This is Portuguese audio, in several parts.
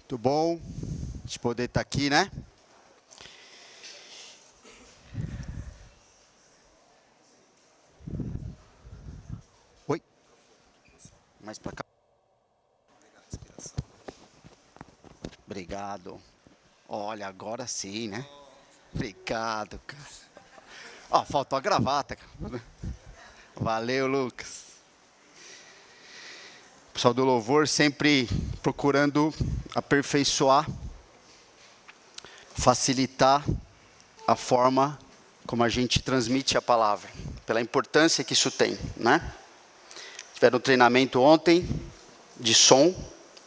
Muito bom de poder estar aqui, né? Oi? Mais para cá. Obrigado. Olha, agora sim, né? Obrigado, cara. Ó, faltou a gravata, cara. Valeu, Lucas. O pessoal do louvor sempre procurando aperfeiçoar, facilitar a forma como a gente transmite a palavra, pela importância que isso tem, né? Tiveram um treinamento ontem de som,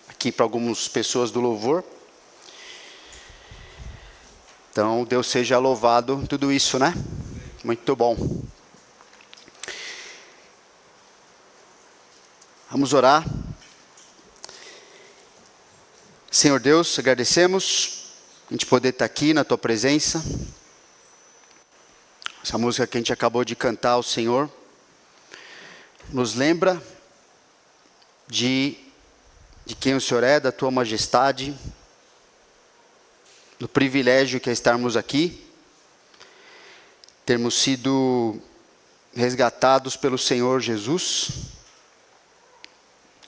aqui para algumas pessoas do louvor. Então, Deus seja louvado, tudo isso, né? Muito bom. Vamos orar. Senhor Deus, agradecemos a gente poder estar aqui na Tua presença. Essa música que a gente acabou de cantar ao Senhor nos lembra de quem o Senhor é, da Tua majestade, do privilégio que é estarmos aqui, termos sido resgatados pelo Senhor Jesus,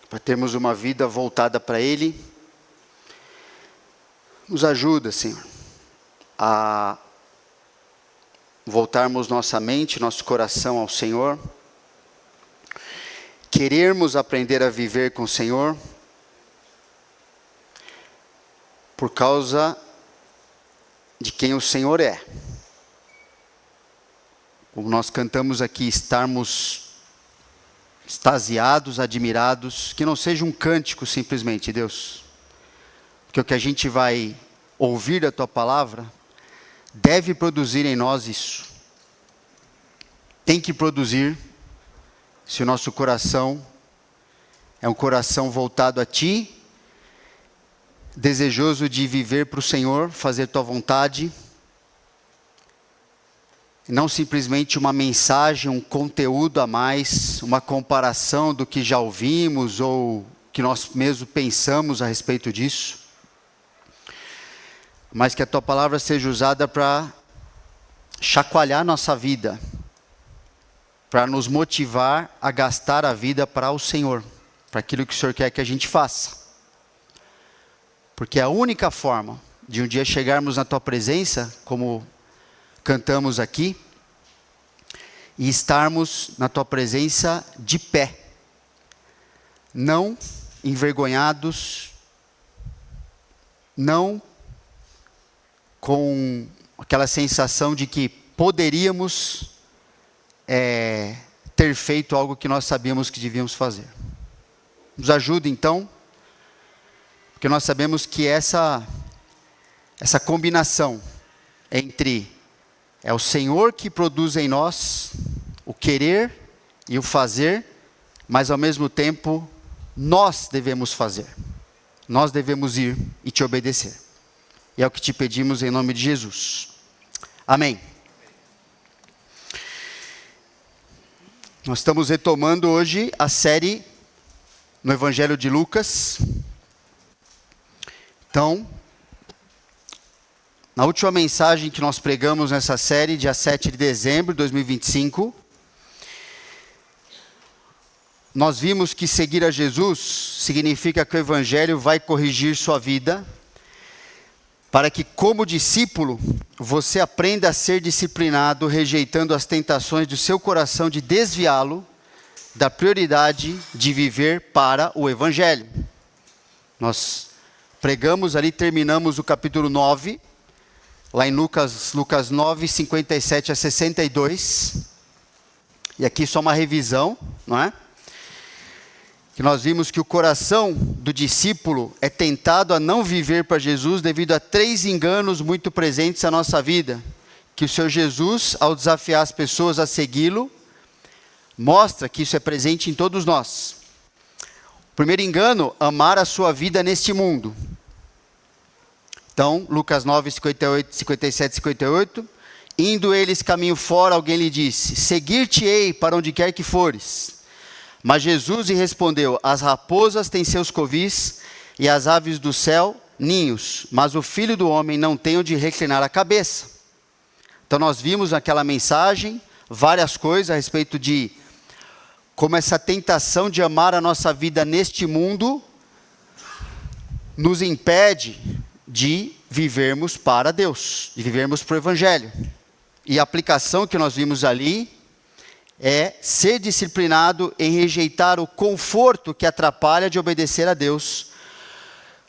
para termos uma vida voltada para Ele. Nos ajuda, Senhor, a voltarmos nossa mente, nosso coração ao Senhor, querermos aprender a viver com o Senhor, por causa de quem o Senhor é. Como nós cantamos aqui, estarmos extasiados, admirados, que não seja um cântico simplesmente, Deus, porque o que a gente vai ouvir da Tua palavra deve produzir em nós isso. Tem que produzir, se o nosso coração é um coração voltado a Ti, desejoso de viver para o Senhor, fazer Tua vontade, não simplesmente uma mensagem, um conteúdo a mais, uma comparação do que já ouvimos ou que nós mesmos pensamos a respeito disso, mas que a Tua palavra seja usada para chacoalhar nossa vida, para nos motivar a gastar a vida para o Senhor, para aquilo que o Senhor quer que a gente faça. Porque a única forma de um dia chegarmos na Tua presença, como cantamos aqui, e estarmos na Tua presença de pé, não envergonhados, não com aquela sensação de que poderíamos ter feito algo que nós sabíamos que devíamos fazer. Nos ajude então, porque nós sabemos que essa combinação entre é o Senhor que produz em nós o querer e o fazer, mas ao mesmo tempo nós devemos fazer, nós devemos ir e Te obedecer. E é o que Te pedimos em nome de Jesus. Amém. Nós estamos retomando hoje a série no Evangelho de Lucas. Então, na última mensagem que nós pregamos nessa série, dia 7 de dezembro de 2025, nós vimos que seguir a Jesus significa que o Evangelho vai corrigir sua vida, para que, como discípulo, você aprenda a ser disciplinado, rejeitando as tentações do seu coração de desviá-lo da prioridade de viver para o Evangelho. Nós pregamos ali, terminamos o capítulo 9, lá em Lucas 9, 57 a 62. E aqui só uma revisão, não é? Que nós vimos que o coração do discípulo é tentado a não viver para Jesus devido a 3 enganos muito presentes na nossa vida. Que o Senhor Jesus, ao desafiar as pessoas a segui-lo, mostra que isso é presente em todos nós. O primeiro engano, amar a sua vida neste mundo. Então, Lucas 9, 58, 57 e 58. Indo eles caminho fora, alguém lhe disse: seguir-te-ei para onde quer que fores. Mas Jesus lhe respondeu: as raposas têm seus covis, e as aves do céu ninhos, mas o Filho do Homem não tem onde reclinar a cabeça. Então nós vimos naquela mensagem várias coisas a respeito de como essa tentação de amar a nossa vida neste mundo nos impede de vivermos para Deus, de vivermos para o Evangelho. E a aplicação que nós vimos ali é ser disciplinado em rejeitar o conforto que atrapalha de obedecer a Deus,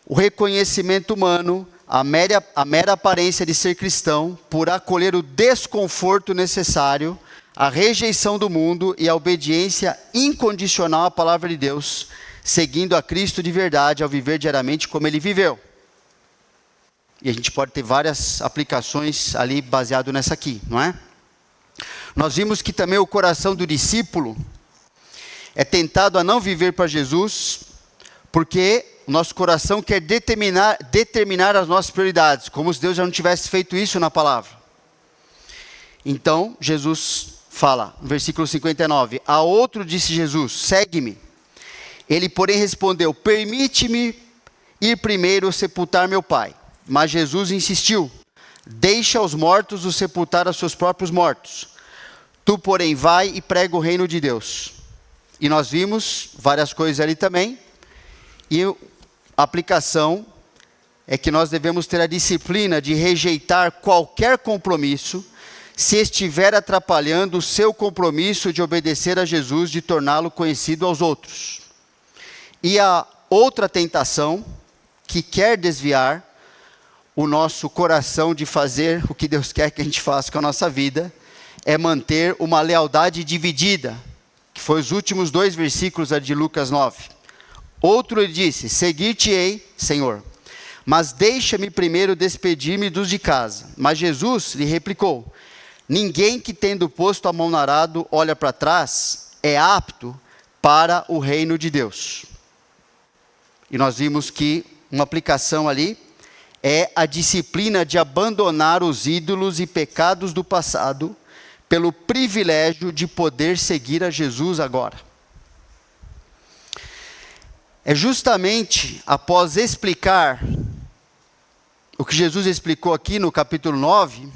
o reconhecimento humano, a mera aparência de ser cristão, por acolher o desconforto necessário, a rejeição do mundo e a obediência incondicional à palavra de Deus, seguindo a Cristo de verdade ao viver diariamente como Ele viveu. E a gente pode ter várias aplicações ali baseado nessa aqui, não é? Nós vimos que também o coração do discípulo é tentado a não viver para Jesus, porque o nosso coração quer determinar as nossas prioridades, como se Deus já não tivesse feito isso na palavra. Então, Jesus fala, no versículo 59, a outro disse Jesus, segue-me. Ele, porém, respondeu, permite-me ir primeiro sepultar meu pai. Mas Jesus insistiu, deixa os mortos os sepultar a seus próprios mortos. Tu, porém, vai e prega o reino de Deus. E nós vimos várias coisas ali também. E a aplicação é que nós devemos ter a disciplina de rejeitar qualquer compromisso se estiver atrapalhando o seu compromisso de obedecer a Jesus, de torná-lo conhecido aos outros. E a outra tentação que quer desviar o nosso coração de fazer o que Deus quer que a gente faça com a nossa vida, é manter uma lealdade dividida, que foi os últimos 2 versículos de Lucas 9. Outro lhe disse, seguir-te-ei, Senhor, mas deixa-me primeiro despedir-me dos de casa. Mas Jesus lhe replicou, ninguém que tendo posto a mão no arado olha para trás, é apto para o reino de Deus. E nós vimos que uma aplicação ali é a disciplina de abandonar os ídolos e pecados do passado pelo privilégio de poder seguir a Jesus agora. É justamente após explicar o que Jesus explicou aqui no capítulo 9,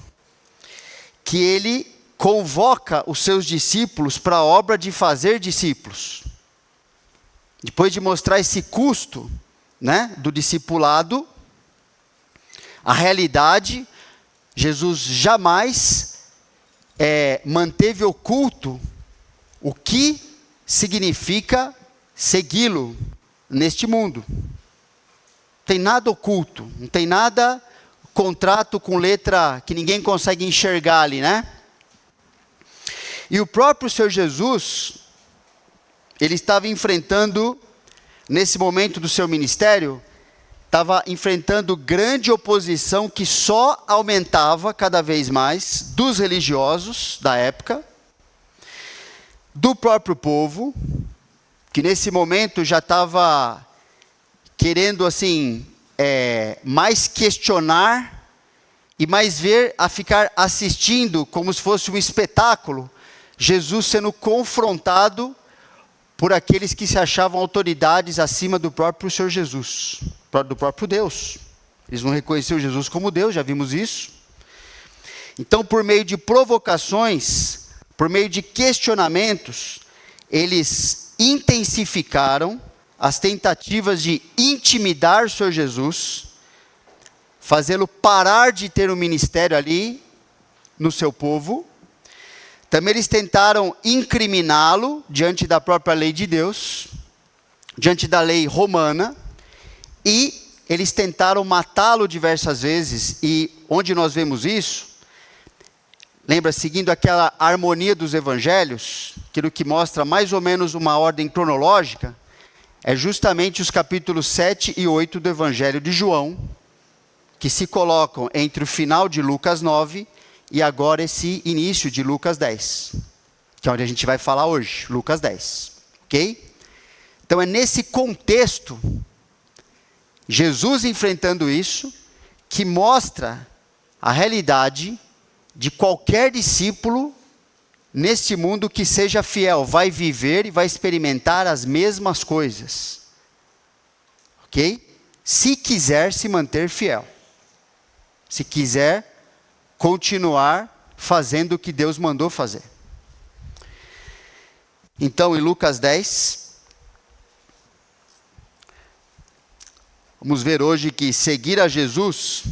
que ele convoca os seus discípulos para a obra de fazer discípulos. Depois de mostrar esse custo, né, do discipulado, a realidade, Jesus jamais manteve oculto o que significa segui-lo neste mundo. Não tem nada oculto, não tem nada contrato com letra que ninguém consegue enxergar ali, né? E o próprio Senhor Jesus, ele estava enfrentando, nesse momento do seu ministério, estava enfrentando grande oposição que só aumentava cada vez mais dos religiosos da época, do próprio povo, que nesse momento já estava querendo assim, mais questionar e mais ver a ficar assistindo como se fosse um espetáculo, Jesus sendo confrontado por aqueles que se achavam autoridades acima do próprio Senhor Jesus, do próprio Deus. Eles não reconheciam Jesus como Deus, já vimos isso. Então, por meio de provocações, por meio de questionamentos, eles intensificaram as tentativas de intimidar o Senhor Jesus, fazê-lo parar de ter um ministério ali no seu povo. Também eles tentaram incriminá-lo diante da própria lei de Deus, diante da lei romana, e eles tentaram matá-lo diversas vezes. E onde nós vemos isso, lembra, seguindo aquela harmonia dos evangelhos, aquilo que mostra mais ou menos uma ordem cronológica, é justamente os capítulos 7 e 8 do Evangelho de João, que se colocam entre o final de Lucas 9 e agora esse início de Lucas 10, que é onde a gente vai falar hoje, Lucas 10, ok? Então é nesse contexto, Jesus enfrentando isso, que mostra a realidade de qualquer discípulo neste mundo que seja fiel, vai viver e vai experimentar as mesmas coisas, ok? se quiser se manter fiel. Se quiser continuar fazendo o que Deus mandou fazer. Então, em Lucas 10, vamos ver hoje que seguir a Jesus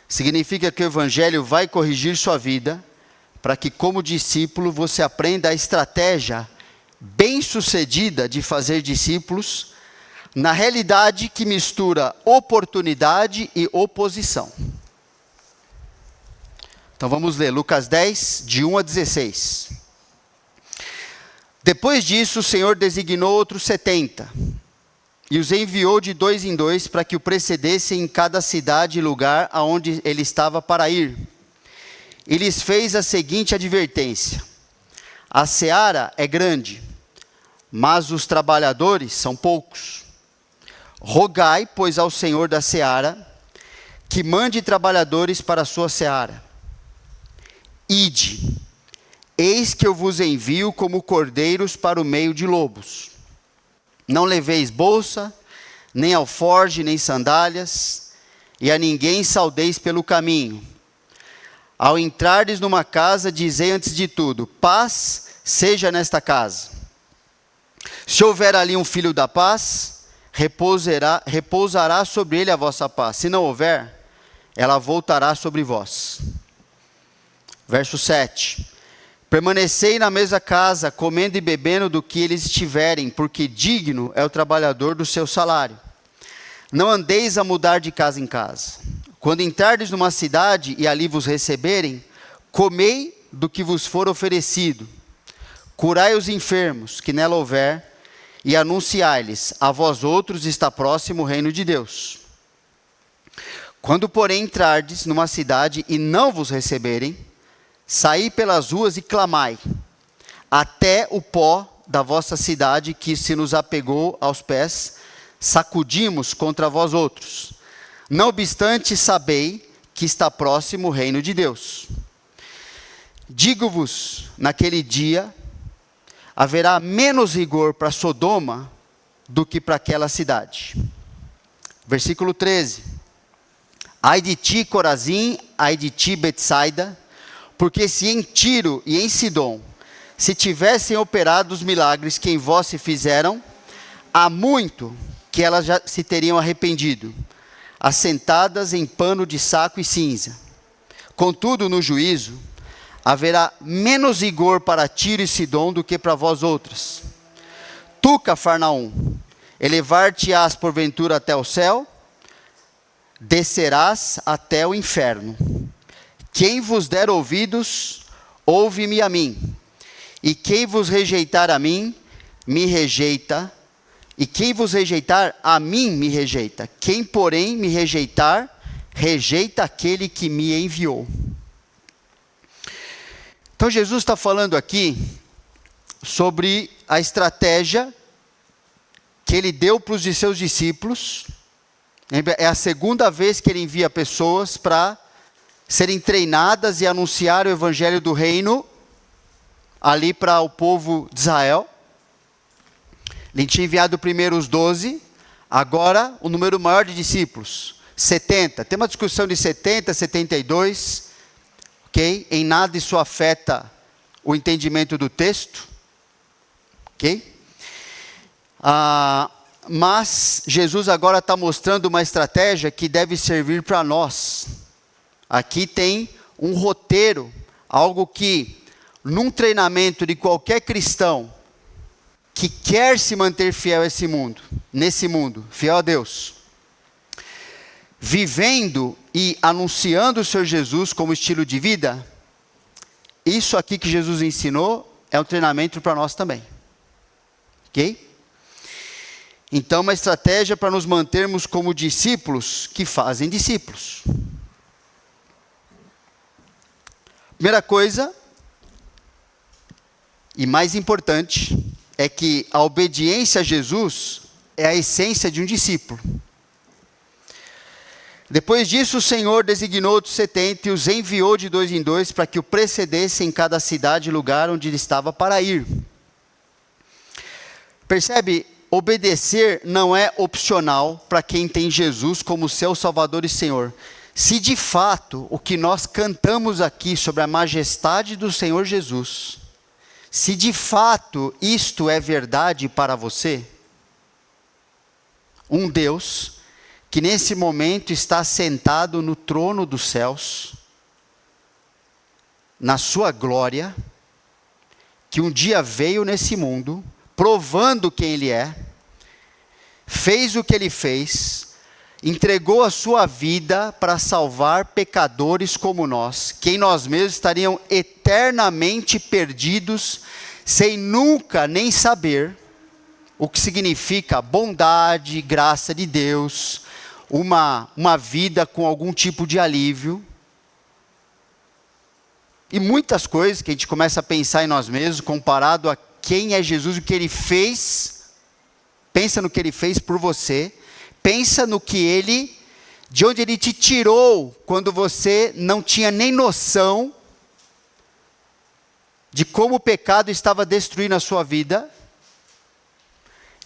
significa que o Evangelho vai corrigir sua vida, para que, como discípulo, você aprenda a estratégia bem-sucedida de fazer discípulos, na realidade que mistura oportunidade e oposição. Então vamos ler Lucas 10, de 1 a 16. Depois disso, o Senhor designou outros 70, e os enviou de 2 em 2 para que o precedessem em cada cidade e lugar aonde ele estava para ir. E lhes fez a seguinte advertência: a seara é grande, mas os trabalhadores são poucos. Rogai, pois, ao Senhor da seara, que mande trabalhadores para a sua seara. Ide, eis que eu vos envio como cordeiros para o meio de lobos. Não leveis bolsa, nem alforge, nem sandálias, e a ninguém saudeis pelo caminho. Ao entrardes numa casa, dizei antes de tudo: paz seja nesta casa. Se houver ali um filho da paz, repousará sobre ele a vossa paz. Se não houver, ela voltará sobre vós. Verso 7. Permanecei na mesma casa, comendo e bebendo do que eles estiverem, porque digno é o trabalhador do seu salário. Não andeis a mudar de casa em casa. Quando entrardes numa cidade e ali vos receberem, comei do que vos for oferecido. Curai os enfermos que nela houver, e anunciai-lhes: a vós outros está próximo o reino de Deus. Quando, porém, entrardes numa cidade e não vos receberem, saí pelas ruas e clamai, até o pó da vossa cidade que se nos apegou aos pés, sacudimos contra vós outros. Não obstante, sabei que está próximo o reino de Deus. Digo-vos, naquele dia, haverá menos rigor para Sodoma do que para aquela cidade. Versículo 13. Ai de ti, Corazim, ai de ti, Betsaida, porque se em Tiro e em Sidom se tivessem operado os milagres que em vós se fizeram, há muito que elas já se teriam arrependido, assentadas em pano de saco e cinza. Contudo, no juízo, haverá menos rigor para Tiro e Sidom do que para vós outras. Tu, Cafarnaum, elevar-te-ás porventura até o céu, descerás até o inferno. Quem vos der ouvidos, ouve-me a mim. E quem vos rejeitar a mim, me rejeita. E quem vos rejeitar a mim, me rejeita. Quem, porém, me rejeitar, rejeita aquele que me enviou. Então Jesus está falando aqui sobre a estratégia que ele deu para os seus discípulos. É a segunda vez que ele envia pessoas para serem treinadas e anunciar o evangelho do reino ali para o povo de Israel. Ele tinha enviado primeiro os 12, agora o número maior de discípulos, 70. Tem uma discussão de 70, 72, ok? Em nada isso afeta o entendimento do texto, ok? Mas Jesus agora está mostrando uma estratégia que deve servir para nós. Aqui tem um roteiro, algo que, num treinamento de qualquer cristão que quer se manter fiel a esse mundo, nesse mundo, fiel a Deus, vivendo e anunciando o Senhor Jesus como estilo de vida, isso aqui que Jesus ensinou é um treinamento para nós também. Ok? Então, uma estratégia para nos mantermos como discípulos que fazem discípulos. Primeira coisa, e mais importante, é que a obediência a Jesus é a essência de um discípulo. Depois disso, o Senhor designou outros 70 e os enviou de 2 em 2 para que o precedessem em cada cidade e lugar onde ele estava para ir. Percebe? obedecer não é opcional para quem tem Jesus como seu Salvador e Senhor. Se de fato o que nós cantamos aqui sobre a majestade do Senhor Jesus, se de fato isto é verdade para você, um Deus que nesse momento está sentado no trono dos céus, na sua glória, que um dia veio nesse mundo, provando quem Ele é, fez o que Ele fez, entregou a sua vida para salvar pecadores como nós, que em nós mesmos estariam eternamente perdidos, sem nunca nem saber o que significa bondade, graça de Deus, uma vida com algum tipo de alívio. E muitas coisas que a gente começa a pensar em nós mesmos, comparado a quem é Jesus e o que Ele fez. Pensa no que Ele fez por você. Pensa no que Ele, de onde Ele te tirou, quando você não tinha nem noção de como o pecado estava destruindo a sua vida.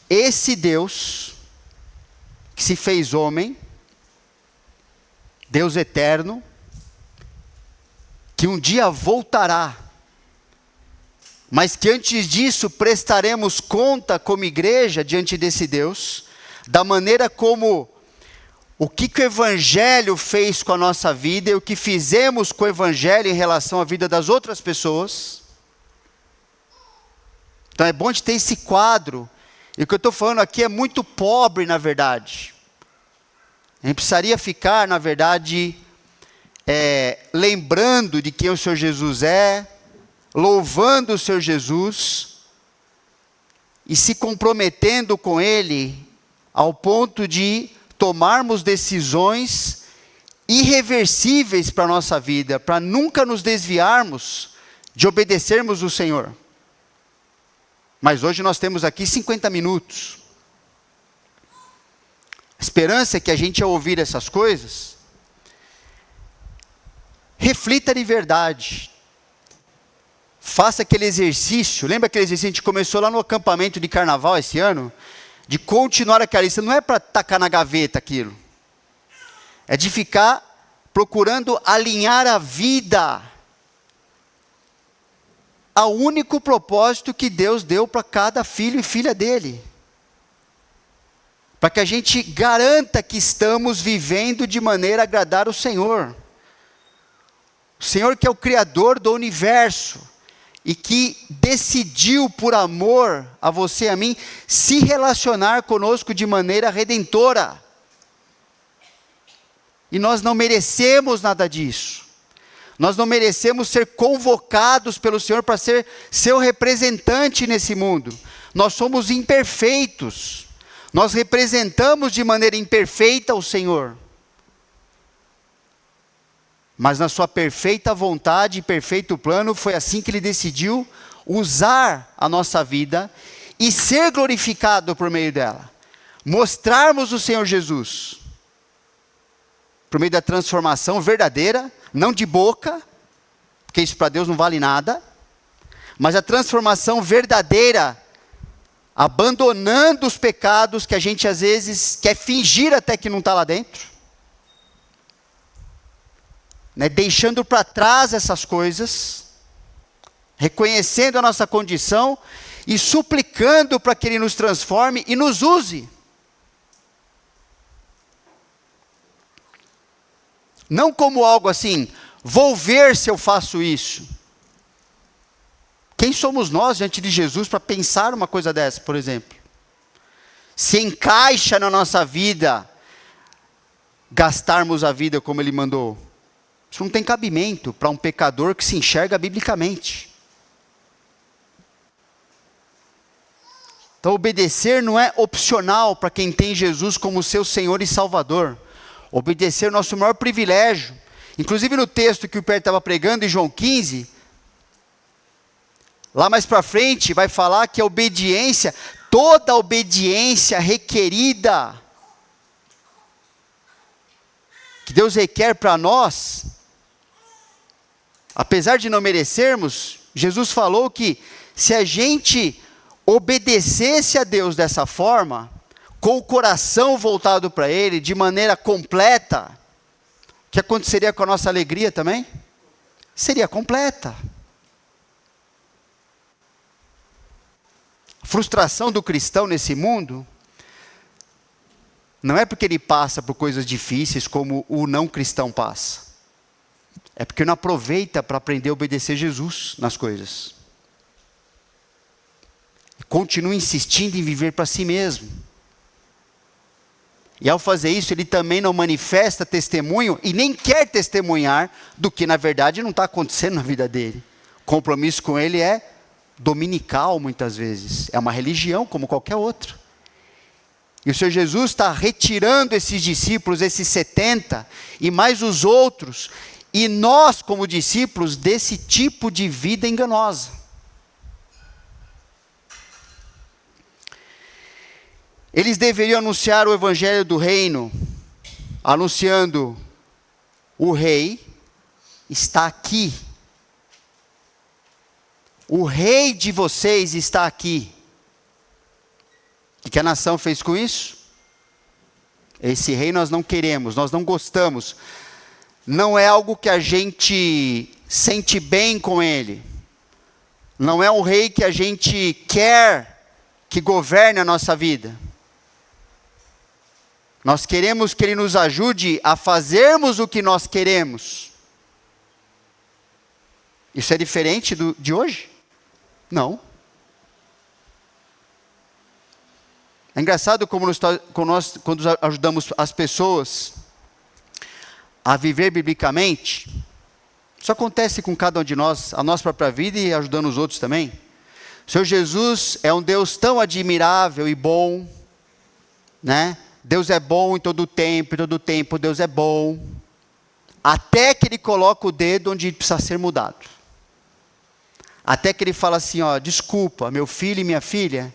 Esse Deus, que se fez homem, Deus eterno, que um dia voltará, mas que antes disso prestaremos conta como igreja diante desse Deus, da maneira como o que o Evangelho fez com a nossa vida e o que fizemos com o Evangelho em relação à vida das outras pessoas. Então é bom de ter esse quadro, e o que eu estou falando aqui é muito pobre na verdade. A gente precisaria ficar, na verdade, lembrando de quem o Senhor Jesus é, louvando o Senhor Jesus, e se comprometendo com Ele, ao ponto de tomarmos decisões irreversíveis para a nossa vida, para nunca nos desviarmos de obedecermos o Senhor. Mas hoje nós temos aqui 50 minutos. A esperança é que a gente, ao ouvir essas coisas, reflita de verdade. Faça aquele exercício. Lembra aquele exercício que a gente começou lá no acampamento de carnaval esse ano? De continuar aquela lista. Não é para tacar na gaveta aquilo. É de ficar procurando alinhar a vida ao único propósito que Deus deu para cada filho e filha dele. Para que a gente garanta que estamos vivendo de maneira a agradar o Senhor. O Senhor que é o Criador do universo e que decidiu por amor a você e a mim se relacionar conosco de maneira redentora. E nós não merecemos nada disso. Nós não merecemos ser convocados pelo Senhor para ser seu representante nesse mundo. Nós somos imperfeitos. Nós representamos de maneira imperfeita o Senhor. Mas na sua perfeita vontade e perfeito plano, foi assim que Ele decidiu usar a nossa vida e ser glorificado por meio dela. Mostrarmos o Senhor Jesus. Por meio da transformação verdadeira, não de boca, porque isso para Deus não vale nada, mas a transformação verdadeira, abandonando os pecados que a gente às vezes quer fingir até que não está lá dentro, deixando para trás essas coisas, reconhecendo a nossa condição e suplicando para que Ele nos transforme e nos use. Não como algo assim, vou ver se eu faço isso. Quem somos nós diante de Jesus para pensar uma coisa dessa, por exemplo? Se encaixa na nossa vida, gastarmos a vida como Ele mandou. Isso não tem cabimento para um pecador que se enxerga biblicamente. Então obedecer não é opcional para quem tem Jesus como seu Senhor e Salvador. Obedecer é o nosso maior privilégio. Inclusive no texto que o Pedro estava pregando, em João 15, lá mais para frente vai falar que a obediência, toda a obediência requerida, que Deus requer para nós, apesar de não merecermos, Jesus falou que se a gente obedecesse a Deus dessa forma, com o coração voltado para Ele, de maneira completa, o que aconteceria com a nossa alegria também? Seria completa. A frustração do cristão nesse mundo não é porque ele passa por coisas difíceis como o não cristão passa. É porque não aproveita para aprender a obedecer Jesus nas coisas. Continua insistindo em viver para si mesmo. E ao fazer isso, ele também não manifesta testemunho e nem quer testemunhar do que na verdade não está acontecendo na vida dele. O compromisso com ele é dominical muitas vezes. É uma religião como qualquer outra. E o Senhor Jesus está retirando esses discípulos, esses 70, e mais os outros, e nós como discípulos, desse tipo de vida enganosa. Eles deveriam anunciar o evangelho do reino, anunciando: o rei está aqui. O rei de vocês está aqui. O que a nação fez com isso? Esse rei nós não queremos, nós não gostamos. Não é algo que a gente sente bem com ele. Não é um rei que a gente quer que governe a nossa vida. Nós queremos que ele nos ajude a fazermos o que nós queremos. Isso é diferente de hoje? Não. É engraçado como quando ajudamos as pessoas a viver biblicamente, isso acontece com cada um de nós, a nossa própria vida e ajudando os outros também. O Senhor Jesus é um Deus tão admirável e bom, né? Deus é bom em todo tempo Deus é bom, até que Ele coloca o dedo onde precisa ser mudado. Até que Ele fala assim, ó, desculpa, meu filho e minha filha,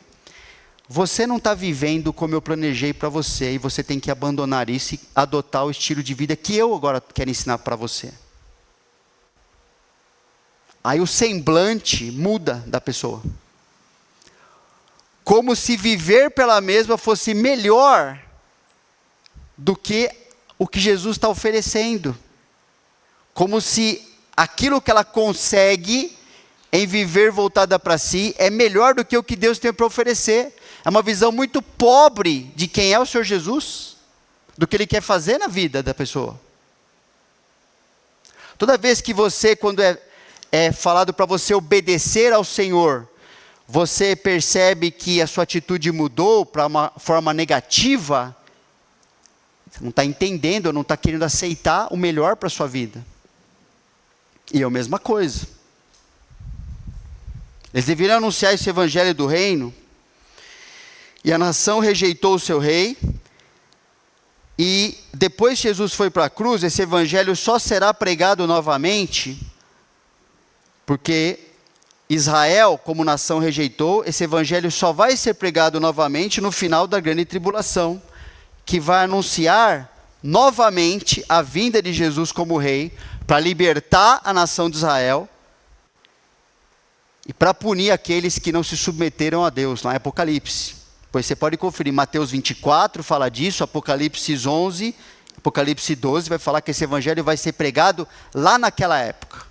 você não está vivendo como eu planejei para você, e você tem que abandonar isso e adotar o estilo de vida que eu agora quero ensinar para você. Aí o semblante muda da pessoa. Como se viver pela mesma fosse melhor do que o que Jesus está oferecendo. Como se aquilo que ela consegue em viver voltada para si é melhor do que o que Deus tem para oferecer. É uma visão muito pobre de quem é o Senhor Jesus, do que Ele quer fazer na vida da pessoa. Toda vez que você, quando é falado para você obedecer ao Senhor, você percebe que a sua atitude mudou para uma forma negativa, você não está entendendo, não está querendo aceitar o melhor para a sua vida. E é a mesma coisa. Eles deveriam anunciar esse evangelho do reino, e a nação rejeitou o seu rei, e depois que Jesus foi para a cruz, esse evangelho só será pregado novamente, porque Israel, como nação, rejeitou. Esse evangelho só vai ser pregado novamente no final da grande tribulação, que vai anunciar novamente a vinda de Jesus como rei, para libertar a nação de Israel, e para punir aqueles que não se submeteram a Deus, lá em Apocalipse. Pois você pode conferir, Mateus 24 fala disso, Apocalipse 11, Apocalipse 12 vai falar que esse evangelho vai ser pregado lá naquela época.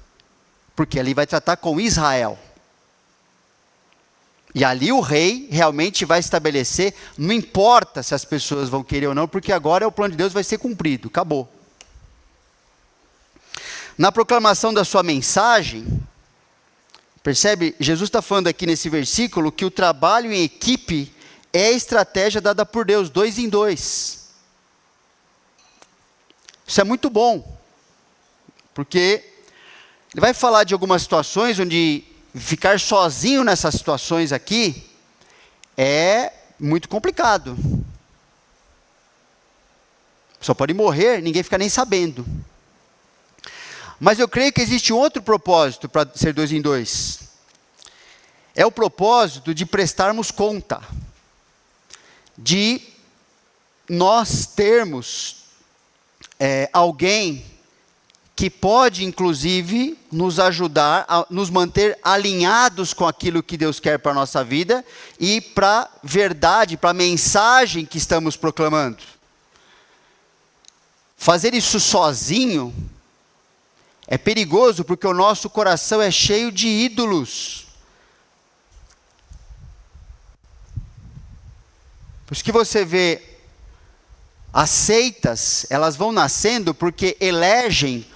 Porque ali vai tratar com Israel. E ali o rei realmente vai estabelecer, não importa se as pessoas vão querer ou não, porque agora o plano de Deus vai ser cumprido, acabou. Na proclamação da sua mensagem, percebe, Jesus está falando aqui nesse versículo que o trabalho em equipe é a estratégia dada por Deus, 2 em 2. Isso é muito bom, porque ele vai falar de algumas situações onde ficar sozinho nessas situações aqui é muito complicado. Só pode morrer, ninguém fica nem sabendo. Mas eu creio que existe outro propósito para ser 2 em 2. É o propósito de prestarmos conta. De nós termos alguém que pode, inclusive, nos ajudar a nos manter alinhados com aquilo que Deus quer para a nossa vida e para a verdade, para a mensagem que estamos proclamando. Fazer isso sozinho é perigoso, porque o nosso coração é cheio de ídolos. Por isso que você vê as seitas, elas vão nascendo porque elegem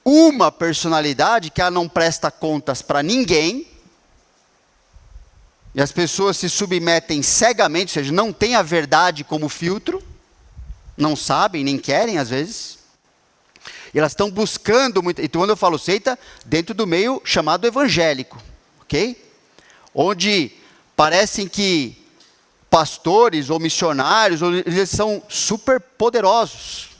uma personalidade que ela não presta contas para ninguém, e as pessoas se submetem cegamente, ou seja, não tem a verdade como filtro, não sabem, nem querem às vezes, e elas estão buscando muito, então quando eu falo seita, dentro do meio chamado evangélico, ok? Onde parecem que pastores ou missionários, eles são super poderosos.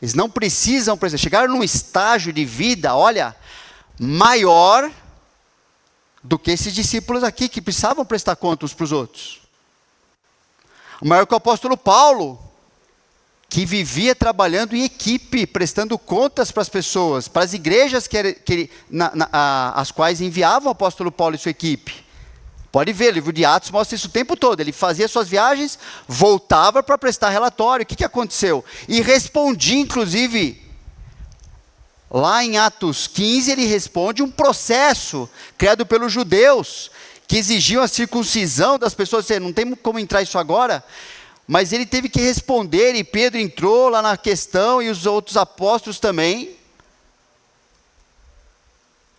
Eles não precisam, chegaram num estágio de vida, olha, maior do que esses discípulos aqui, que precisavam prestar conta uns para os outros. Maior que o apóstolo Paulo, que vivia trabalhando em equipe, prestando contas para as pessoas, para as igrejas as quais enviavam o apóstolo Paulo e sua equipe. Pode ver, o livro de Atos mostra isso o tempo todo. Ele fazia suas viagens, voltava para prestar relatório. O que aconteceu? E respondia, inclusive, lá em Atos 15, ele responde um processo criado pelos judeus, que exigiam a circuncisão das pessoas. Não tem como entrar isso agora, mas ele teve que responder, e Pedro entrou lá na questão, e os outros apóstolos também,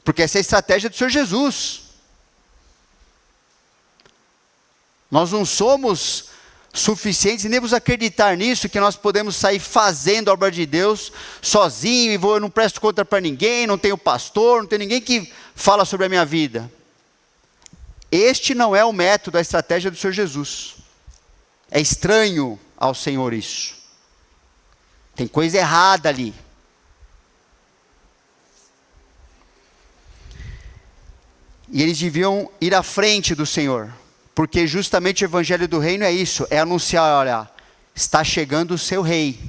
porque essa é a estratégia do Senhor Jesus. Nós não somos suficientes, e nem vamos acreditar nisso, que nós podemos sair fazendo a obra de Deus sozinho, e eu não presto conta para ninguém, não tenho pastor, não tenho ninguém que fala sobre a minha vida. Este não é o método, a estratégia do Senhor Jesus. É estranho ao Senhor isso. Tem coisa errada ali. E eles deviam ir à frente do Senhor. Porque justamente o evangelho do reino é isso, é anunciar, olha, está chegando o seu rei.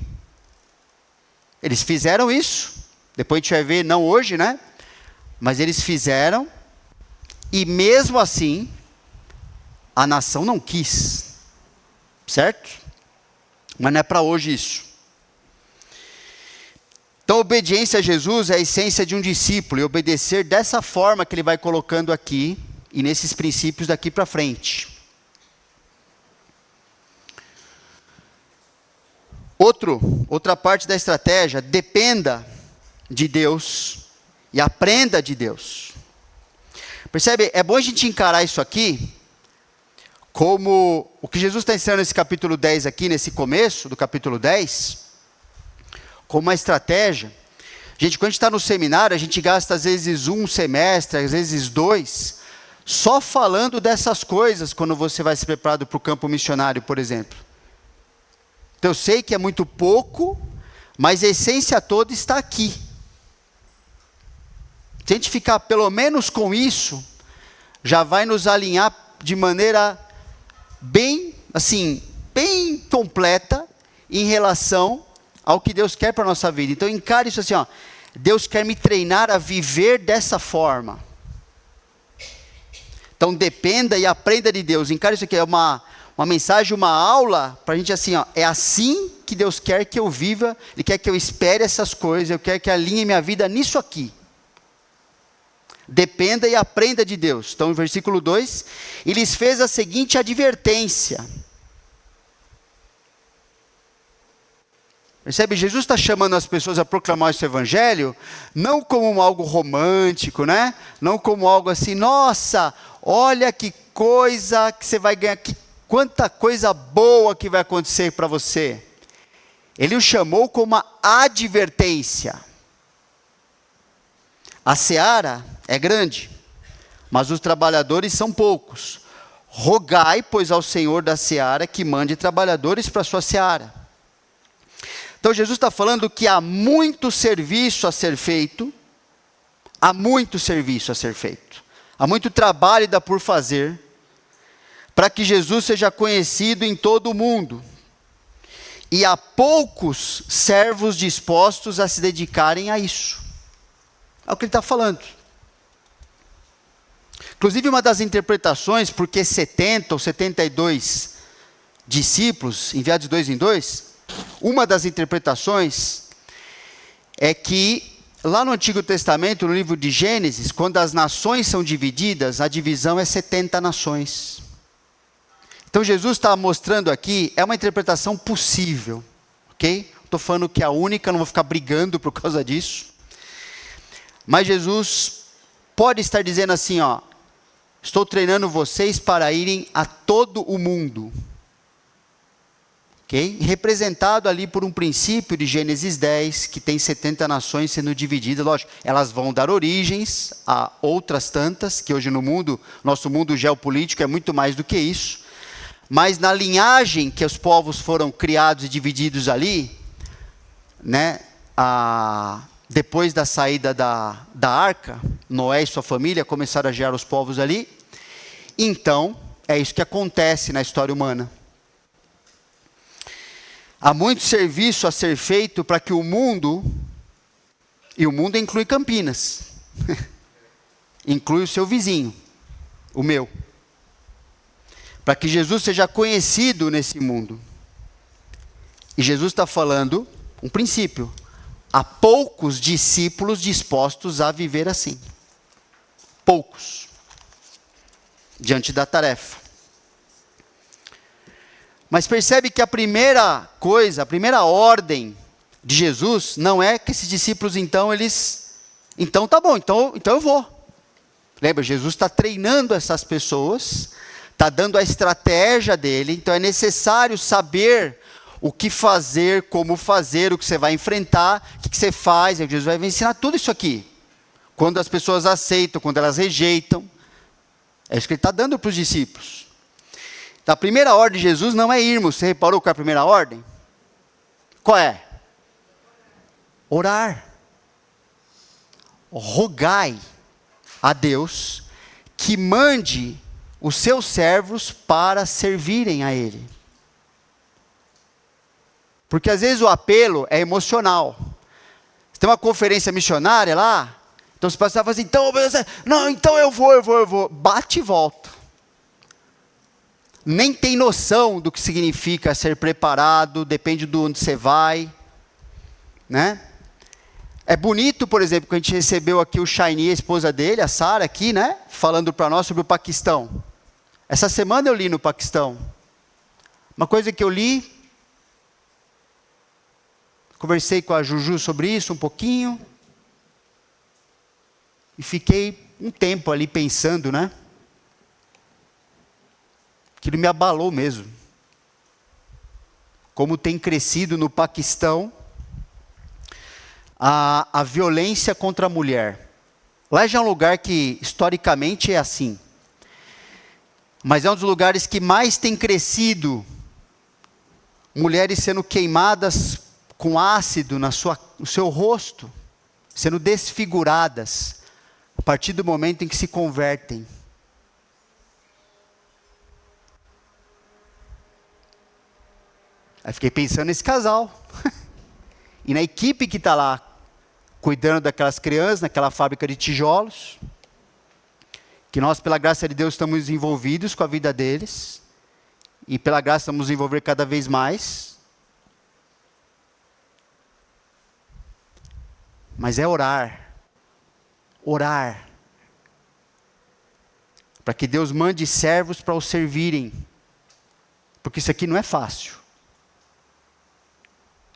Eles fizeram isso, depois a gente vai ver, não hoje, né? Mas eles fizeram, e mesmo assim, a nação não quis, certo? Mas não é para hoje isso. Então, a obediência a Jesus é a essência de um discípulo, e obedecer dessa forma que ele vai colocando aqui, e nesses princípios daqui para frente. Outra parte da estratégia, dependa de Deus e aprenda de Deus. Percebe? É bom a gente encarar isso aqui como o que Jesus está ensinando nesse capítulo 10 aqui, nesse começo do capítulo 10, como uma estratégia. Gente, quando a gente está no seminário, a gente gasta às vezes um semestre, às vezes 2, só falando dessas coisas quando você vai se preparar para o campo missionário, por exemplo. Então eu sei que é muito pouco, mas a essência toda está aqui. Se a gente ficar pelo menos com isso, já vai nos alinhar de maneira bem completa em relação ao que Deus quer para a nossa vida. Então encare isso assim, ó, Deus quer me treinar a viver dessa forma. Então dependa e aprenda de Deus. Encare isso aqui, é uma mensagem, uma aula, para a gente assim, ó, é assim que Deus quer que eu viva, Ele quer que eu espere essas coisas, eu quero que alinhe minha vida nisso aqui. Dependa e aprenda de Deus. Então, no versículo 2, e lhes fez a seguinte advertência. Percebe? Jesus está chamando as pessoas a proclamar esse evangelho, não como algo romântico, né? Não como algo assim, nossa, olha que coisa que você vai ganhar, quanta coisa boa que vai acontecer para você. Ele o chamou como uma advertência. A seara é grande, mas os trabalhadores são poucos. Rogai, pois, ao Senhor da seara que mande trabalhadores para a sua seara. Então Jesus está falando que há muito serviço a ser feito, há muito serviço a ser feito, há muito trabalho ainda por fazer, para que Jesus seja conhecido em todo o mundo. e há poucos servos dispostos a se dedicarem a isso. É o que ele está falando. Inclusive, uma das interpretações, porque 70 ou 72 discípulos, enviados de 2 em 2, uma das interpretações é que, lá no Antigo Testamento, no livro de Gênesis, quando as nações são divididas, a divisão é 70 nações. Então, Jesus está mostrando aqui, é uma interpretação possível, ok? Estou falando que é a única, não vou ficar brigando por causa disso. Mas Jesus pode estar dizendo assim, ó, estou treinando vocês para irem a todo o mundo. Ok? Representado ali por um princípio de Gênesis 10, que tem 70 nações sendo divididas. Lógico, elas vão dar origens a outras tantas, que hoje no mundo, nosso mundo geopolítico é muito mais do que isso. Mas na linhagem que os povos foram criados e divididos ali, né, depois da saída da arca, Noé e sua família começaram a gerar os povos ali. Então, é isso que acontece na história humana. Há muito serviço a ser feito para que o mundo, e o mundo inclui Campinas, inclui o seu vizinho, o meu, para que Jesus seja conhecido nesse mundo. E Jesus está falando um princípio: há poucos discípulos dispostos a viver assim. Poucos. Diante da tarefa. Mas percebe que a primeira coisa, a primeira ordem de Jesus, não é que esses discípulos, então tá bom, então eu vou. Lembra, Jesus está treinando essas pessoas, está dando a estratégia dele, então é necessário saber o que fazer, como fazer, o que você vai enfrentar, o que você faz. Jesus vai ensinar tudo isso aqui. Quando as pessoas aceitam, quando elas rejeitam. É isso que ele está dando para os discípulos. Então, a primeira ordem de Jesus não é irmos. Você reparou qual é a primeira ordem? Qual é? Orar. Rogai a Deus que mande os seus servos para servirem a Ele. Porque às vezes o apelo é emocional. Você tem uma conferência missionária lá, então você passa e fala assim, então eu vou. Bate e volta. Nem tem noção do que significa ser preparado, depende de onde você vai, né? É bonito, por exemplo, que a gente recebeu aqui o Shaini, a esposa dele, a Sara aqui, né? Falando para nós sobre o Paquistão. Essa semana eu li no Paquistão. Uma coisa que eu li, conversei com a Juju sobre isso um pouquinho, e fiquei um tempo ali pensando, né? Aquilo me abalou mesmo. Como tem crescido no Paquistão a violência contra a mulher. Lá já é um lugar que historicamente é assim. Mas é um dos lugares que mais tem crescido mulheres sendo queimadas com ácido no seu rosto, sendo desfiguradas, a partir do momento em que se convertem. Aí fiquei pensando nesse casal. E na equipe que está lá, cuidando daquelas crianças, naquela fábrica de tijolos. Que nós, pela graça de Deus, estamos envolvidos com a vida deles. E pela graça vamos envolver cada vez mais. Mas é orar. Orar. Para que Deus mande servos para os servirem. Porque isso aqui não é fácil.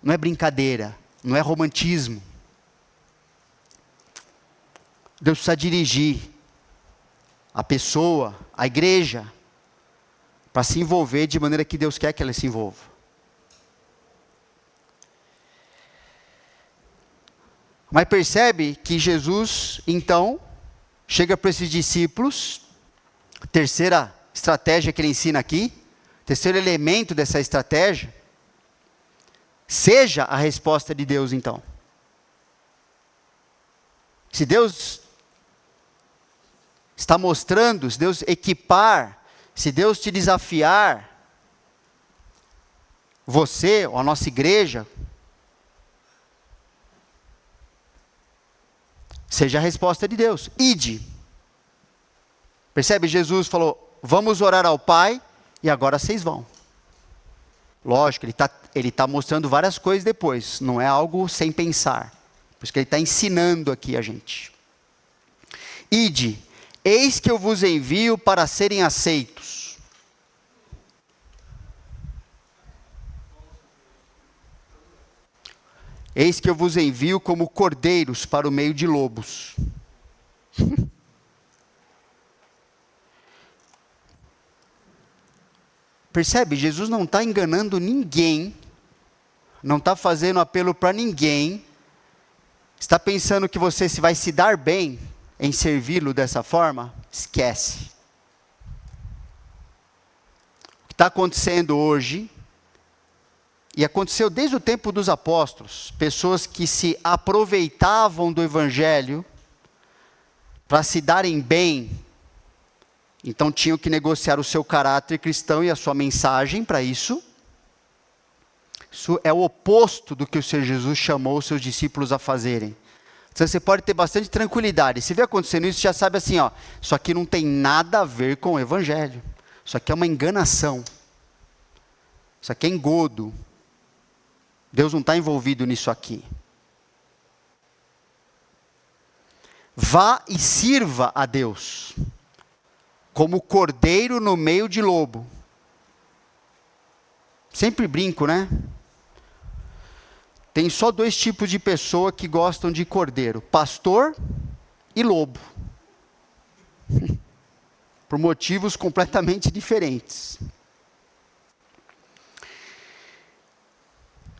Não é brincadeira, não é romantismo. Deus precisa dirigir a pessoa, a igreja, para se envolver de maneira que Deus quer que ela se envolva. Mas percebe que Jesus, então, chega para esses discípulos, terceira estratégia que ele ensina aqui, terceiro elemento dessa estratégia, seja a resposta de Deus, então. Se Deus está mostrando, se Deus equipar, se Deus te desafiar, você, ou a nossa igreja, seja a resposta de Deus. Ide. Percebe? Jesus falou, vamos orar ao Pai, e agora vocês vão. Lógico, ele tá mostrando várias coisas depois, não é algo sem pensar. Por isso que ele está ensinando aqui a gente. Ide, eis que eu vos envio para serem aceitos. Eis que eu vos envio como cordeiros para o meio de lobos. Percebe? Jesus não está enganando ninguém, não está fazendo apelo para ninguém, está pensando que você vai se dar bem em servi-lo dessa forma? Esquece. O que está acontecendo hoje, e aconteceu desde o tempo dos apóstolos, pessoas que se aproveitavam do Evangelho para se darem bem, então tinham que negociar o seu caráter cristão e a sua mensagem para isso. Isso é o oposto do que o Senhor Jesus chamou os seus discípulos a fazerem. Então você pode ter bastante tranquilidade. Se vê acontecendo isso, já sabe assim, ó, isso aqui não tem nada a ver com o Evangelho. Isso aqui é uma enganação. Isso aqui é engodo. Deus não está envolvido nisso aqui. Vá e sirva a Deus, como cordeiro no meio de lobo. Sempre brinco, né? Tem só dois tipos de pessoa que gostam de cordeiro: pastor e lobo. Por motivos completamente diferentes.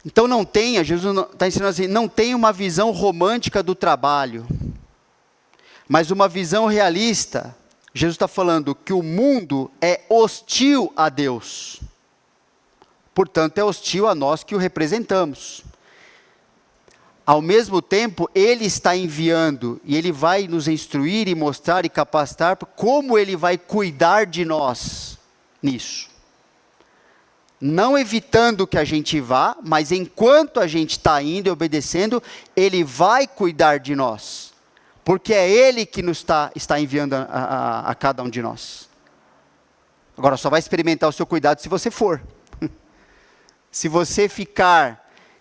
Então não tenha, Jesus está ensinando assim, não tenha uma visão romântica do trabalho, mas uma visão realista. Jesus está falando que o mundo é hostil a Deus. Portanto, é hostil a nós que o representamos. Ao mesmo tempo, Ele está enviando, e Ele vai nos instruir e mostrar e capacitar como Ele vai cuidar de nós nisso. Não evitando que a gente vá, mas enquanto a gente está indo e obedecendo, Ele vai cuidar de nós. Porque é Ele que nos está enviando a cada um de nós. Agora, só vai experimentar o seu cuidado se você for. Se você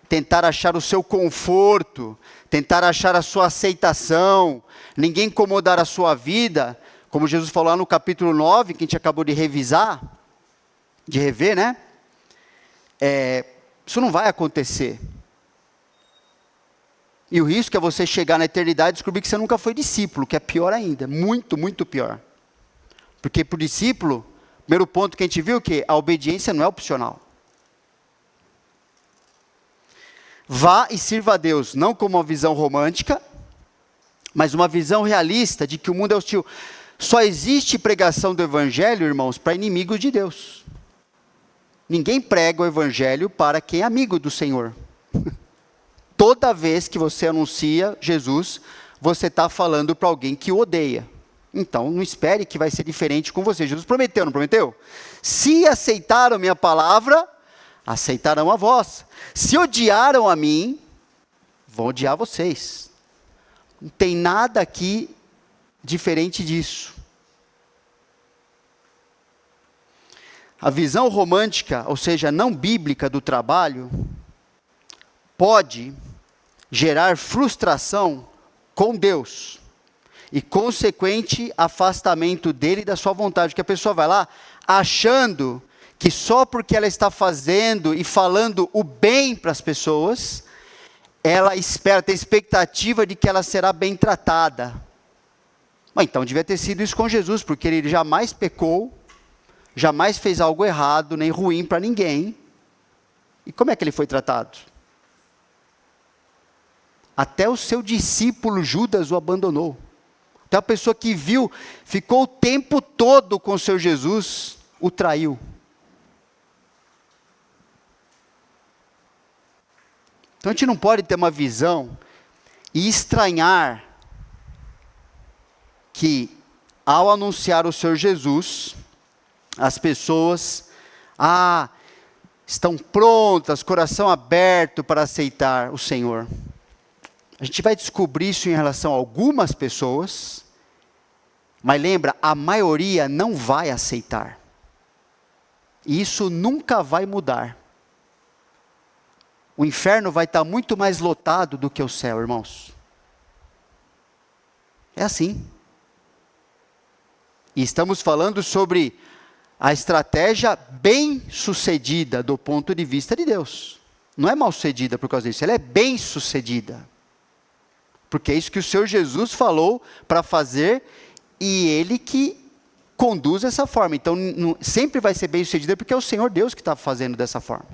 tentar achar o seu conforto, tentar achar a sua aceitação, ninguém incomodar a sua vida, como Jesus falou lá no capítulo 9, que a gente acabou de rever, né? Isso não vai acontecer. E o risco é você chegar na eternidade e descobrir que você nunca foi discípulo, que é pior ainda, muito, muito pior. Porque para o discípulo, o primeiro ponto que a gente viu é que a obediência não é opcional. Vá e sirva a Deus, não como uma visão romântica, mas uma visão realista de que o mundo é hostil. Só existe pregação do Evangelho, irmãos, para inimigos de Deus. Ninguém prega o Evangelho para quem é amigo do Senhor. Toda vez que você anuncia Jesus, você está falando para alguém que o odeia. Então, não espere que vai ser diferente com você. Jesus prometeu, não prometeu? Se aceitaram minha palavra, aceitarão a vós. Se odiaram a mim, vão odiar vocês. Não tem nada aqui diferente disso. A visão romântica, ou seja, não bíblica do trabalho, pode gerar frustração com Deus e consequente afastamento dele e da sua vontade, porque a pessoa vai lá achando que só porque ela está fazendo e falando o bem para as pessoas, ela tem expectativa de que ela será bem tratada. Mas então devia ter sido isso com Jesus, porque ele jamais pecou, jamais fez algo errado, nem ruim para ninguém. E como é que ele foi tratado? Até o seu discípulo Judas o abandonou. Então a pessoa que viu, ficou o tempo todo com o seu Jesus, o traiu. Então a gente não pode ter uma visão e estranhar que ao anunciar o Senhor Jesus, as pessoas, estão prontas, coração aberto para aceitar o Senhor. A gente vai descobrir isso em relação a algumas pessoas, mas lembra, a maioria não vai aceitar. E isso nunca vai mudar. O inferno vai estar muito mais lotado do que o céu, irmãos. É assim. E estamos falando sobre a estratégia bem sucedida do ponto de vista de Deus. Não é mal sucedida por causa disso, ela é bem sucedida. Porque é isso que o Senhor Jesus falou para fazer, e Ele que conduz dessa forma. Então, sempre vai ser bem sucedida, porque é o Senhor Deus que está fazendo dessa forma.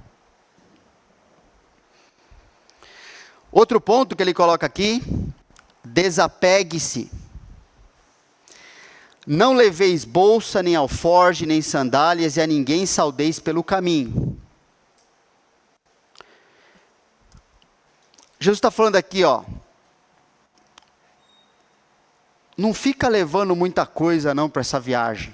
Outro ponto que ele coloca aqui, desapegue-se. Não leveis bolsa, nem alforge, nem sandálias, e a ninguém saudeis pelo caminho. Jesus está falando aqui, ó. Não fica levando muita coisa não para essa viagem.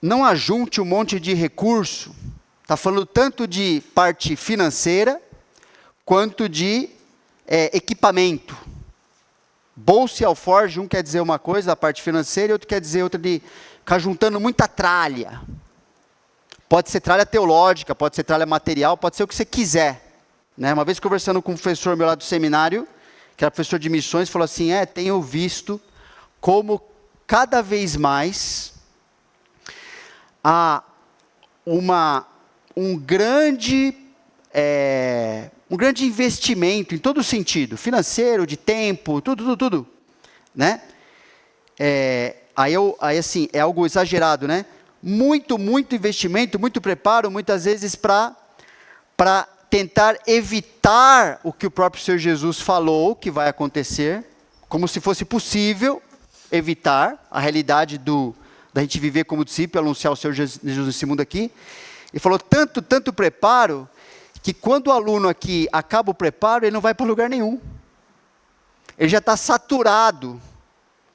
Não ajunte um monte de recurso. Está falando tanto de parte financeira, quanto de equipamento. Bolsa e alforge, um quer dizer uma coisa, a parte financeira, e outro quer dizer outra de ficar juntando muita tralha. Pode ser tralha teológica, pode ser tralha material, pode ser o que você quiser. Né? Uma vez conversando com um professor meu lá do seminário, que era professor de missões, falou assim, tenho visto como cada vez mais há um grande investimento em todo sentido, financeiro, de tempo, tudo, né? Aí assim, é algo exagerado, né? Muito investimento, muito preparo, muitas vezes para tentar evitar o que o próprio Senhor Jesus falou que vai acontecer, como se fosse possível evitar a realidade da gente viver como discípulo, anunciar o Senhor Jesus nesse mundo aqui. Ele falou tanto preparo, que quando o aluno aqui acaba o preparo, ele não vai para lugar nenhum. Ele já está saturado,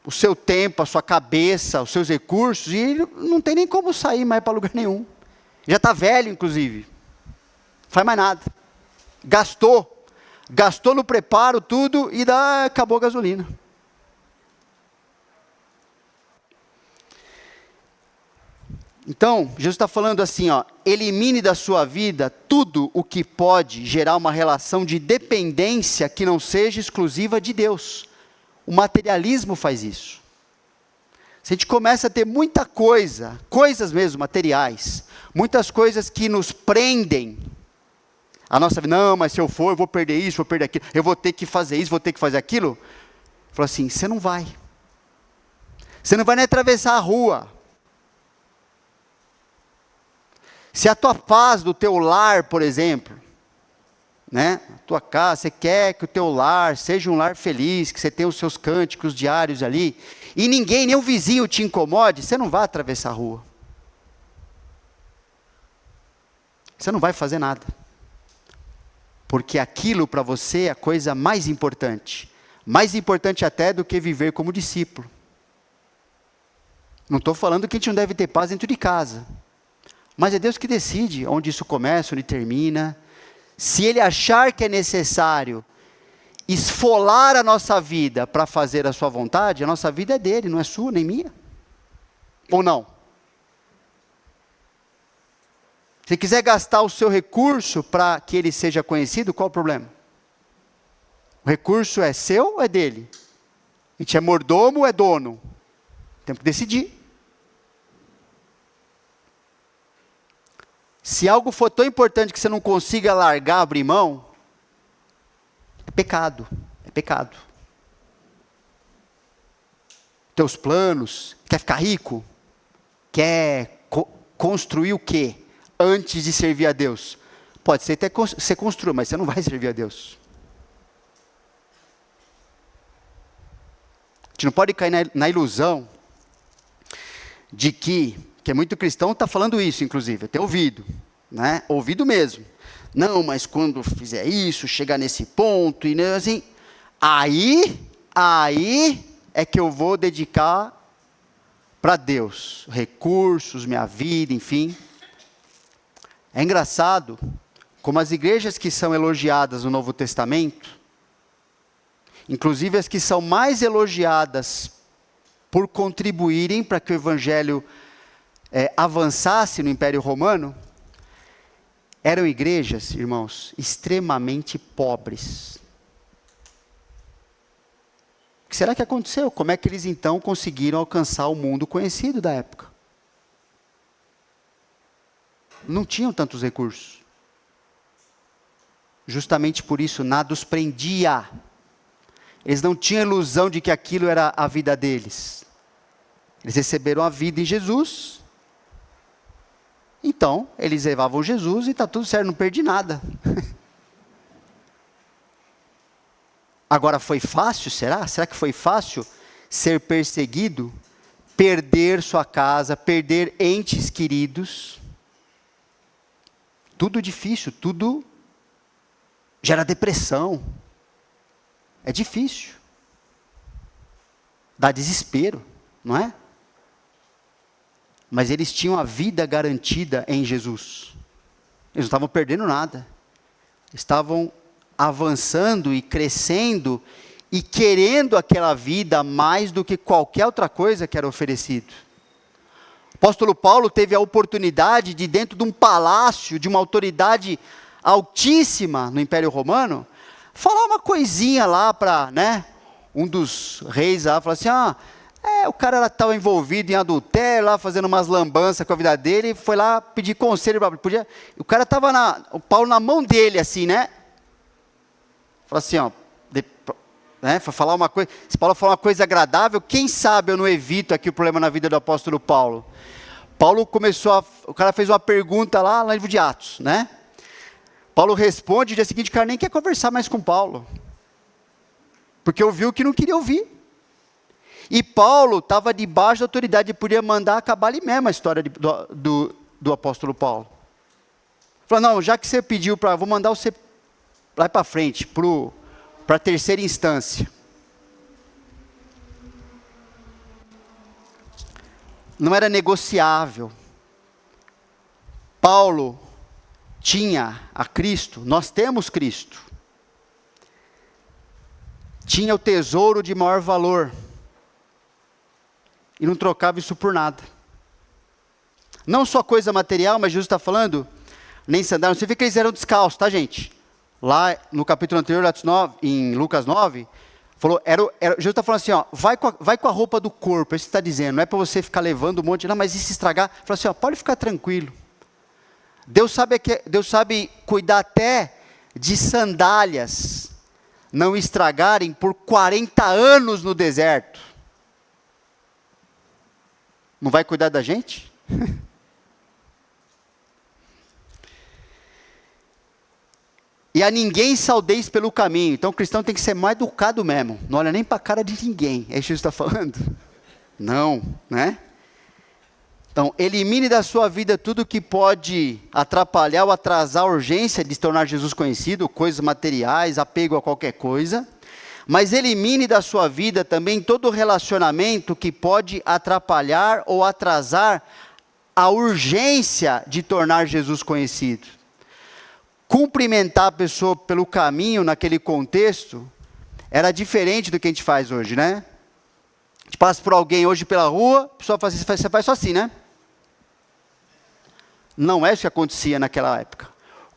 o seu tempo, a sua cabeça, os seus recursos, e ele não tem nem como sair mais para lugar nenhum. Já está velho, inclusive. Não faz mais nada. Gastou no preparo tudo e acabou a gasolina. Então, Jesus está falando assim, elimine da sua vida tudo o que pode gerar uma relação de dependência que não seja exclusiva de Deus. O materialismo faz isso. Se a gente começa a ter muita coisas mesmo, materiais, muitas coisas que nos prendem, a nossa vida, não, mas se eu for, eu vou perder isso, vou perder aquilo, eu vou ter que fazer isso, vou ter que fazer aquilo. Falou assim, você não vai. Você não vai nem atravessar a rua. Se a tua paz do teu lar, por exemplo, né, a tua casa, você quer que o teu lar seja um lar feliz, que você tenha os seus cânticos diários ali, e ninguém, nem o vizinho te incomode, você não vai atravessar a rua. Você não vai fazer nada. Porque aquilo para você é a coisa mais importante até do que viver como discípulo. Não estou falando que a gente não deve ter paz dentro de casa. Mas é Deus que decide onde isso começa, onde termina. Se Ele achar que é necessário esfolar a nossa vida para fazer a sua vontade, a nossa vida é dele, não é sua nem minha. Ou não? Se quiser gastar o seu recurso para que ele seja conhecido, qual o problema? O recurso é seu ou é dele? A gente é mordomo ou é dono? Temos que decidir. Se algo for tão importante que você não consiga largar, abrir mão, é pecado. É pecado. Teus planos, quer ficar rico? Quer construir o quê? Antes de servir a Deus. Pode ser até você construa, mas você não vai servir a Deus. A gente não pode cair na ilusão de que muito cristão está falando isso, inclusive, eu tenho ouvido, né? Ouvido mesmo. Não, mas quando fizer isso, chegar nesse ponto, e assim, aí é que eu vou dedicar para Deus, recursos, minha vida, enfim. É engraçado como as igrejas que são elogiadas no Novo Testamento, inclusive as que são mais elogiadas por contribuírem para que o Evangelho avançasse no Império Romano, eram igrejas, irmãos, extremamente pobres. O que será que aconteceu? Como é que eles então conseguiram alcançar o mundo conhecido da época? Não tinham tantos recursos. Justamente por isso, nada os prendia. Eles não tinham ilusão de que aquilo era a vida deles. Eles receberam a vida em Jesus. Então, eles levavam Jesus e está tudo certo, não perdi nada. Agora, foi fácil, será? Será que foi fácil ser perseguido, perder sua casa, perder entes queridos? Tudo difícil, tudo gera depressão. É difícil. Dá desespero, não é? Mas eles tinham a vida garantida em Jesus. Eles não estavam perdendo nada. Estavam avançando e crescendo e querendo aquela vida mais do que qualquer outra coisa que era oferecido. O apóstolo Paulo teve a oportunidade de, dentro de um palácio, de uma autoridade altíssima no Império Romano, falar uma coisinha lá para, um dos reis lá, falar assim, o cara estava envolvido em adultério, lá fazendo umas lambanças com a vida dele, foi lá pedir conselho, o cara estava o Paulo na mão dele, assim, falou assim, foi falar uma coisa, se Paulo falar uma coisa agradável, quem sabe eu não evito aqui o problema na vida do apóstolo Paulo. O cara fez uma pergunta lá no livro de Atos, Paulo responde, no dia seguinte o cara nem quer conversar mais com Paulo, porque ouviu o que não queria ouvir. E Paulo estava debaixo da autoridade, podia mandar acabar ali mesmo a história do apóstolo Paulo. Falou, não, já que você pediu vou mandar você lá para frente, para a terceira instância. Não era negociável. Paulo tinha a Cristo, nós temos Cristo. Tinha o tesouro de maior valor. E não trocava isso por nada. Não só coisa material, mas Jesus está falando, nem sandália, você vê que eles eram descalços, tá, gente? Lá no capítulo anterior, em Lucas 9, falou, Jesus está falando assim, vai com a roupa do corpo, é isso que está dizendo, não é para você ficar levando um monte, não, mas e se estragar? Falou assim, pode ficar tranquilo. Deus sabe cuidar até de sandálias não estragarem por 40 anos no deserto. Não vai cuidar da gente? E a ninguém saudeis pelo caminho. Então o cristão tem que ser mais educado mesmo. Não olha nem para a cara de ninguém. É isso que Jesus está falando? Não, Então, elimine da sua vida tudo que pode atrapalhar ou atrasar a urgência de se tornar Jesus conhecido, coisas materiais, apego a qualquer coisa. Mas elimine da sua vida também todo relacionamento que pode atrapalhar ou atrasar a urgência de tornar Jesus conhecido. Cumprimentar a pessoa pelo caminho naquele contexto era diferente do que a gente faz hoje, A gente passa por alguém hoje pela rua, a pessoa faz assim, você faz só assim, Não é isso que acontecia naquela época.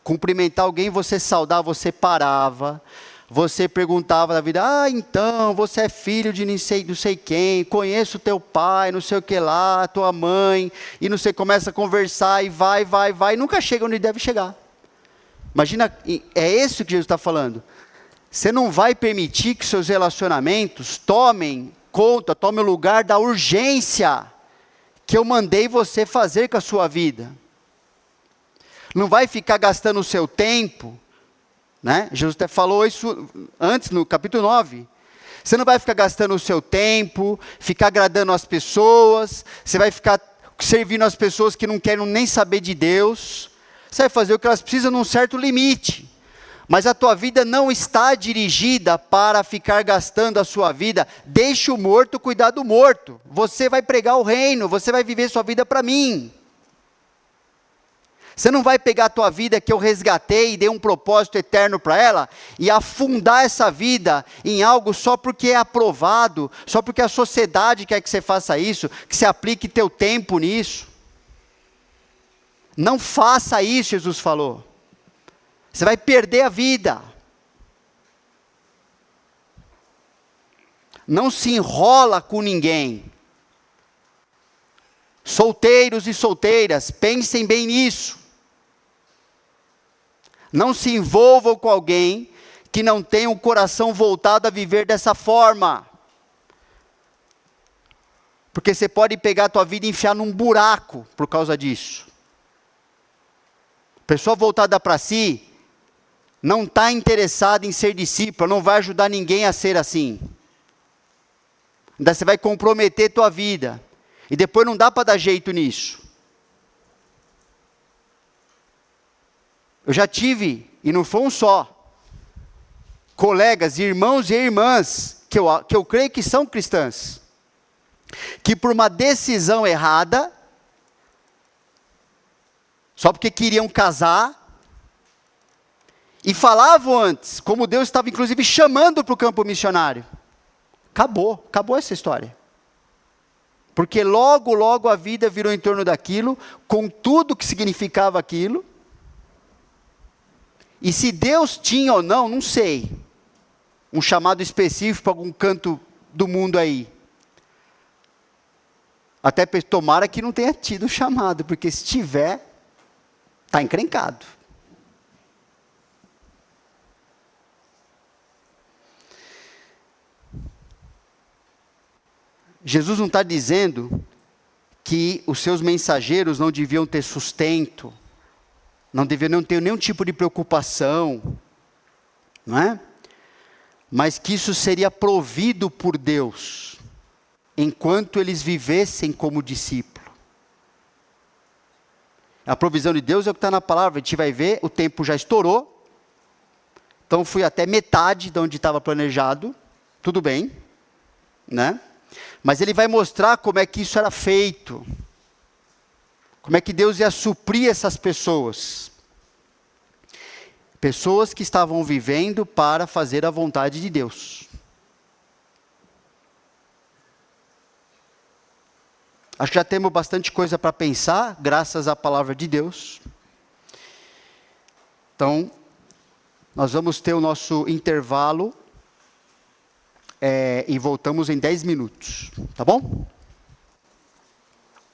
Cumprimentar alguém, você saudava, você parava, você perguntava da vida, então, você é filho de não sei quem, conheço teu pai, não sei o que lá, tua mãe, e não sei, começa a conversar, e vai, e nunca chega onde deve chegar. Imagina, é isso que Jesus está falando. Você não vai permitir que seus relacionamentos tomem o lugar da urgência que eu mandei você fazer com a sua vida. Não vai ficar gastando o seu tempo, Jesus até falou isso antes, no capítulo 9. Você não vai ficar gastando o seu tempo, ficar agradando as pessoas, você vai ficar servindo as pessoas que não querem nem saber de Deus. Você vai fazer o que elas precisam num certo limite. mas a tua vida não está dirigida para ficar gastando a sua vida. Deixe o morto cuidar do morto. Você vai pregar o reino, você vai viver sua vida para mim. Você não vai pegar a tua vida que eu resgatei e dei um propósito eterno para ela e afundar essa vida em algo só porque é aprovado, só porque a sociedade quer que você faça isso, que você aplique teu tempo nisso. Não faça isso, Jesus falou. Você vai perder a vida. Não se enrola com ninguém. Solteiros e solteiras, pensem bem nisso. Não se envolvam com alguém que não tem um coração voltado a viver dessa forma. Porque você pode pegar a tua vida e enfiar num buraco por causa disso. Pessoa voltada para si, não está interessada em ser discípulo, não vai ajudar ninguém a ser assim. Ainda você vai comprometer tua vida. E depois não dá para dar jeito nisso. Eu já tive, e não foi um só, colegas, irmãos e irmãs, que eu creio que são cristãs, que por uma decisão errada, só porque queriam casar, e falavam antes, como Deus estava inclusive chamando para o campo missionário. Acabou essa história. Porque logo a vida virou em torno daquilo, com tudo que significava aquilo. E se Deus tinha ou não sei, um chamado específico para algum canto do mundo aí. Até tomara que não tenha tido chamado, porque se tiver, está encrencado. Jesus não está dizendo que os seus mensageiros não deviam ter sustento, não deveriam ter nenhum tipo de preocupação, não é? Mas que isso seria provido por Deus, enquanto eles vivessem como discípulo. A provisão de Deus é o que está na palavra, a gente vai ver, o tempo já estourou, então fui até metade de onde estava planejado, tudo bem, né? Mas ele vai mostrar como é que isso era feito. Como é que Deus ia suprir essas pessoas. Pessoas que estavam vivendo para fazer a vontade de Deus. Acho que já temos bastante coisa para pensar, graças à palavra de Deus. Então, nós vamos ter o nosso intervalo. E voltamos em 10 minutos, tá bom?